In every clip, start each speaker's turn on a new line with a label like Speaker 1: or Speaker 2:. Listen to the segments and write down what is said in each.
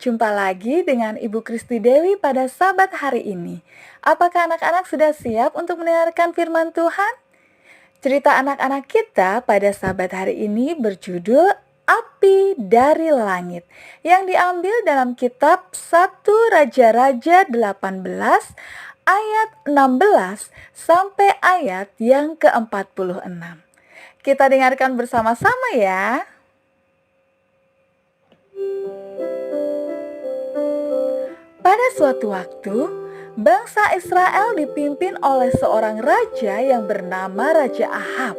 Speaker 1: Jumpa lagi dengan Ibu Kristi Dewi pada Sabat hari ini. Apakah anak-anak sudah siap untuk mendengarkan firman Tuhan? Cerita anak-anak kita pada Sabat hari ini berjudul Api dari Langit yang diambil dalam kitab 1 Raja-Raja 18 ayat 16 sampai ayat yang ke-46. Kita dengarkan bersama-sama ya. Pada suatu waktu, bangsa Israel dipimpin oleh seorang raja yang bernama Raja Ahab.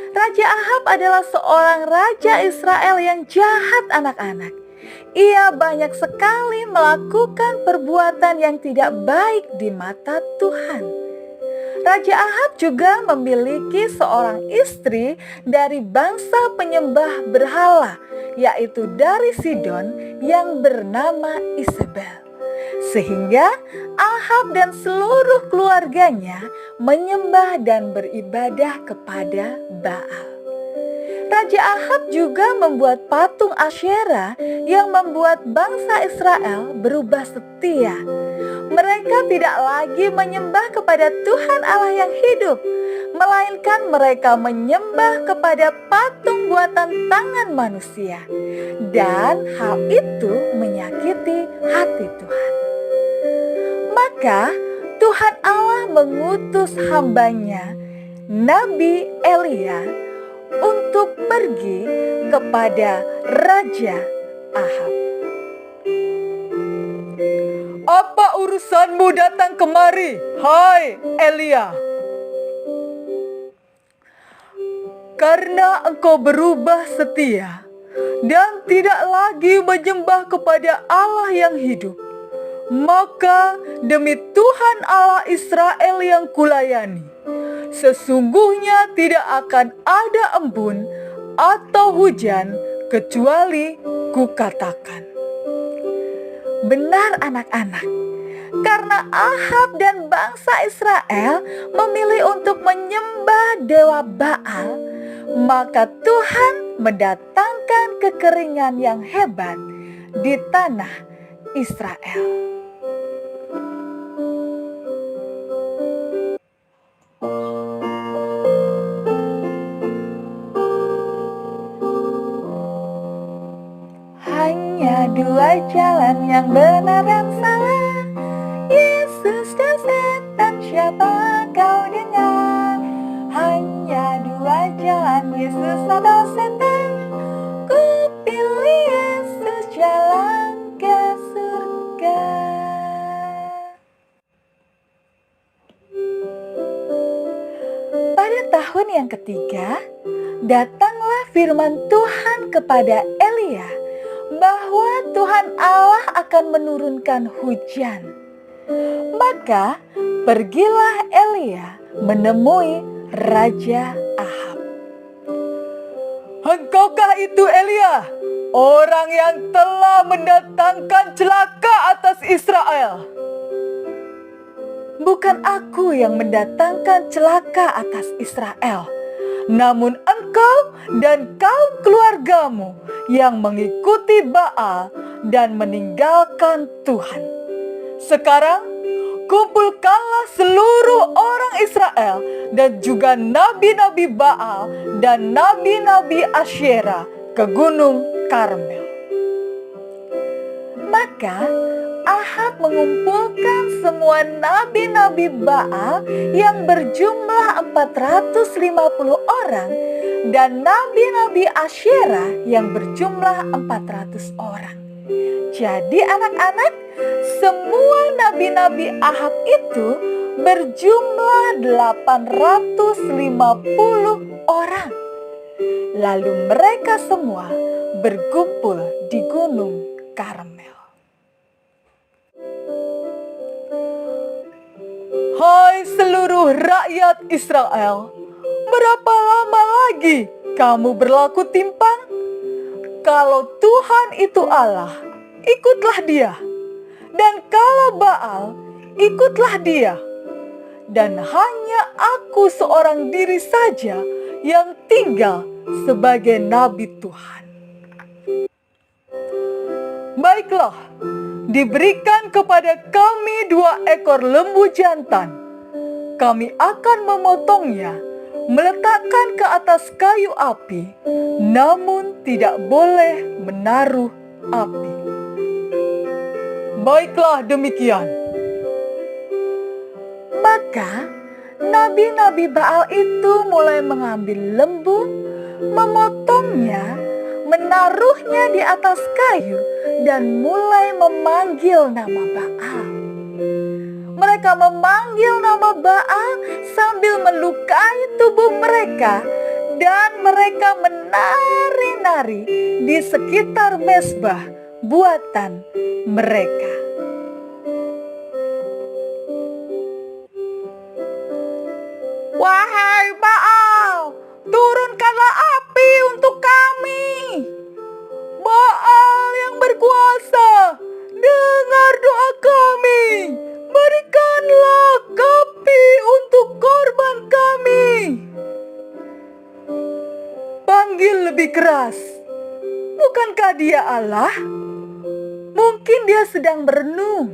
Speaker 1: Raja Ahab adalah seorang raja Israel yang jahat anak-anak. Ia banyak sekali melakukan perbuatan yang tidak baik di mata Tuhan. Raja Ahab juga memiliki seorang istri dari bangsa penyembah berhala, yaitu dari Sidon yang bernama Isabel. Sehingga Ahab dan seluruh keluarganya menyembah dan beribadah kepada Baal. Raja Ahab juga membuat patung Asyera yang membuat bangsa Israel berubah setia. Mereka tidak lagi menyembah kepada Tuhan Allah yang hidup, melainkan mereka menyembah kepada patung buatan tangan manusia. Dan hal itu menyakiti hati Tuhan. Maka Tuhan Allah mengutus hambanya, Nabi Elia, untuk pergi kepada Raja Ahab.
Speaker 2: Apa urusanmu datang kemari, hai Elia? Karena engkau berubah setia dan tidak lagi menyembah kepada Allah yang hidup, maka demi Tuhan Allah Israel yang kulayani, sesungguhnya tidak akan ada embun atau hujan kecuali kukatakan.
Speaker 1: Benar anak-anak, karena Ahab dan bangsa Israel memilih untuk menyembah dewa Baal, maka Tuhan mendatangkan kekeringan yang hebat di tanah Israel. Hanya dua jalan yang benar dan salah, Yesus dan setan, siapa kau dengar? Hanya dua jalan, Yesus atau setan. Ku pilih Yesus, jalan ke surga. Pada tahun yang ketiga, datanglah firman Tuhan kepada Elia bahwa Tuhan Allah akan menurunkan hujan. Maka pergilah Elia menemui Raja Ahab.
Speaker 2: Engkaukah itu Elia, orang yang telah mendatangkan celaka atas Israel?
Speaker 1: Bukan aku yang mendatangkan celaka atas Israel, namun engkau dan kaum keluargamu yang mengikuti Baal dan meninggalkan Tuhan.
Speaker 2: Sekarang kumpulkanlah seluruh orang Israel dan juga nabi-nabi Baal dan nabi-nabi Asyera ke Gunung Karmel.
Speaker 1: Maka Ahab mengumpulkan semua nabi-nabi Baal yang berjumlah 450 orang dan nabi-nabi Asyera yang berjumlah 400 orang. Jadi anak-anak, semua nabi-nabi Ahab itu berjumlah 850 orang. Lalu mereka semua berkumpul di Gunung Karmel.
Speaker 2: Hai seluruh rakyat Israel, berapa lama lagi kamu berlaku timpang? Kalau Tuhan itu Allah, ikutlah Dia. Dan kalau Baal, ikutlah Dia. Dan hanya aku seorang diri saja yang tinggal sebagai nabi Tuhan. Baiklah, diberikan kepada kami 2 ekor lembu jantan. Kami akan memotongnya, meletakkan ke atas kayu api, namun tidak boleh menaruh api. Baiklah demikian.
Speaker 1: Maka nabi-nabi Baal itu mulai mengambil lembu, memotongnya, menaruhnya di atas kayu, dan mulai memanggil nama Baal. Mereka memanggil nama Baal sambil melukai tubuh mereka, dan mereka menari-nari di sekitar mezbah buatan mereka.
Speaker 2: Wahai Baal, turunkanlah api untuk kami. Baal yang berkuasa, dengar doa kami. Berikanlah api untuk korban kami. Panggil lebih keras. Bukankah dia Allah? Mungkin dia sedang berenung.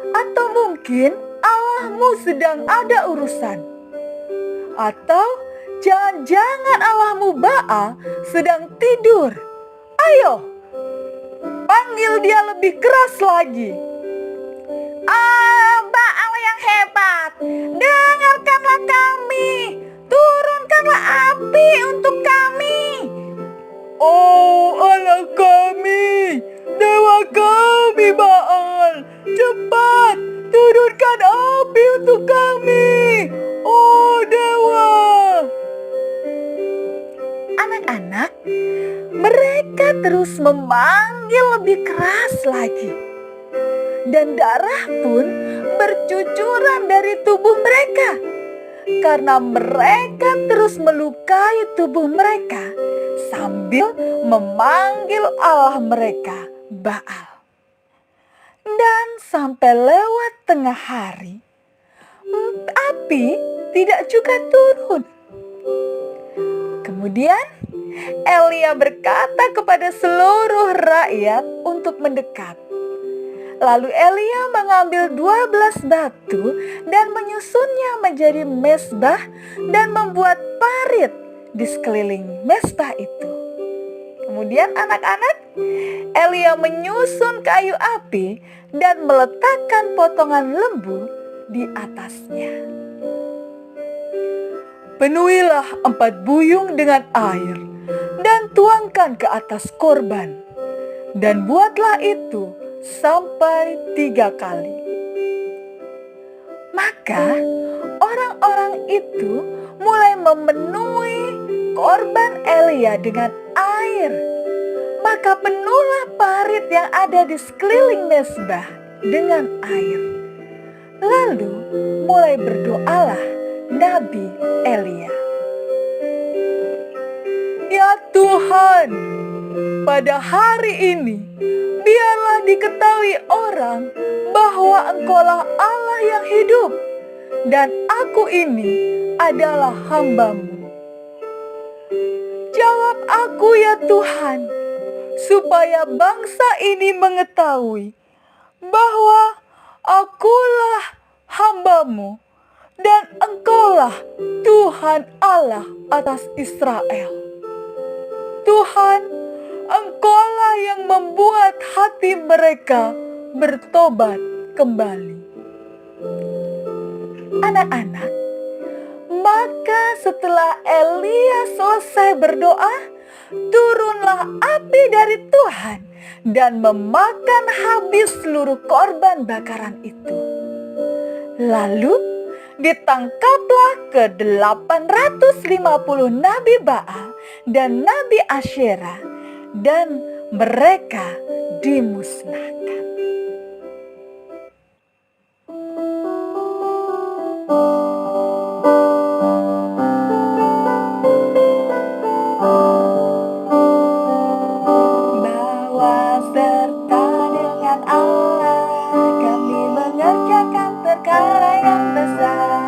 Speaker 2: Atau mungkin Allahmu sedang ada urusan. Atau jangan-jangan Allahmu Baal sedang tidur. Ayo, panggil dia lebih keras lagi. Baal yang hebat, dengarkanlah kami. Turunkanlah api untuk kami. Oh Allah kami, dewa kami Baal, cepat turunkan api untuk kami. Oh dewa.
Speaker 1: Anak-anak, mereka terus memanggil lebih keras lagi. Dan darah pun bercucuran dari tubuh mereka. Karena mereka terus melukai tubuh mereka sambil memanggil Allah mereka, Baal. Dan sampai lewat tengah hari, api tidak juga turun. Kemudian Elia berkata kepada seluruh rakyat untuk mendekat. Lalu Elia mengambil 12 batu dan menyusunnya menjadi mezbah dan membuat parit di sekeliling mezbah itu. Kemudian anak-anak, Elia menyusun kayu api dan meletakkan potongan lembu di atasnya.
Speaker 2: Penuhilah 4 buyung dengan air dan tuangkan ke atas korban. Dan buatlah itu sampai 3 kali.
Speaker 1: Maka orang-orang itu mulai memenuhi korban Elia dengan air. Maka penuhlah parit yang ada di sekeliling mezbah dengan air. Lalu mulai berdoalah Nabi Elia.
Speaker 2: Ya Tuhan, pada hari ini biarlah diketahui orang bahwa Engkaulah Allah yang hidup, dan aku ini adalah hamba-Mu. Jawab aku ya Tuhan, supaya bangsa ini mengetahui bahwa akulah hamba-Mu, dan Engkaulah Tuhan Allah atas Israel. Tuhan, Engkaulah yang membuat hati mereka bertobat kembali.
Speaker 1: Anak-anak, maka setelah Elia selesai berdoa, turunlah api dari Tuhan dan memakan habis seluruh korban bakaran itu. Lalu ditangkaplah ke 850 nabi Baal dan nabi Asyera, dan mereka dimusnahkan. Bawa serta dengan Allah, kami mengerjakan perkara yang besar.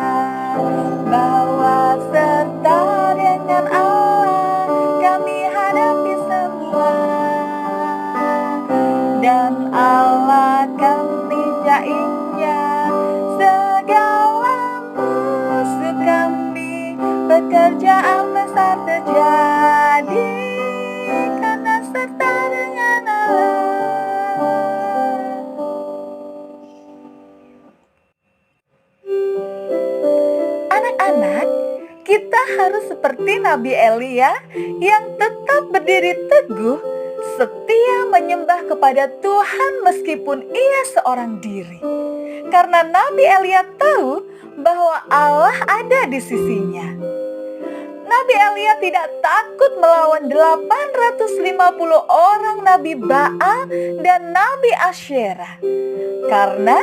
Speaker 1: Bawa serta dengan Allah, kami hadapi semua. Dan kita harus seperti Nabi Elia yang tetap berdiri teguh, setia menyembah kepada Tuhan meskipun ia seorang diri. Karena Nabi Elia tahu bahwa Allah ada di sisinya. Nabi Elia tidak takut melawan 850 orang Nabi Baal dan Nabi Asyera. Karena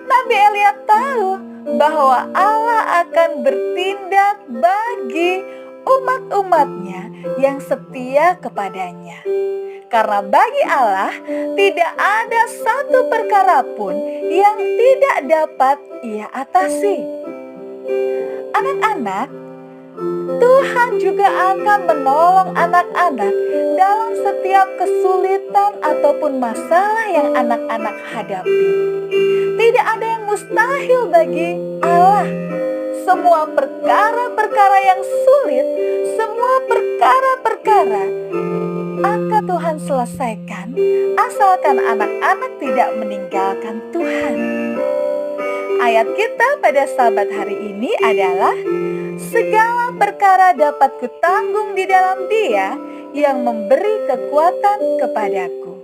Speaker 1: Nabi Elia tahu bahwa Allah akan bertindak bagi umat-umatnya yang setia kepadanya. Karena bagi Allah tidak ada satu perkara pun yang tidak dapat ia atasi. Anak-anak, Tuhan juga akan menolong anak-anak dalam setiap kesulitan ataupun masalah yang anak-anak hadapi. Tidak ada yang mustahil bagi Allah. Semua perkara-perkara yang sulit, semua perkara-perkara akan Tuhan selesaikan asalkan anak-anak tidak meninggalkan Tuhan. Ayat kita pada Sabat hari ini adalah segala perkara dapat kutanggung di dalam Dia yang memberi kekuatan kepadaku.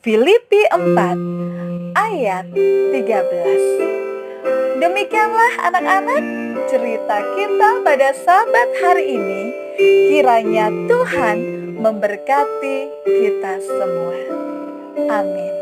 Speaker 1: Filipi 4 ayat 13. Demikianlah anak-anak cerita kita pada Sabat hari ini. Kiranya Tuhan memberkati kita semua. Amin.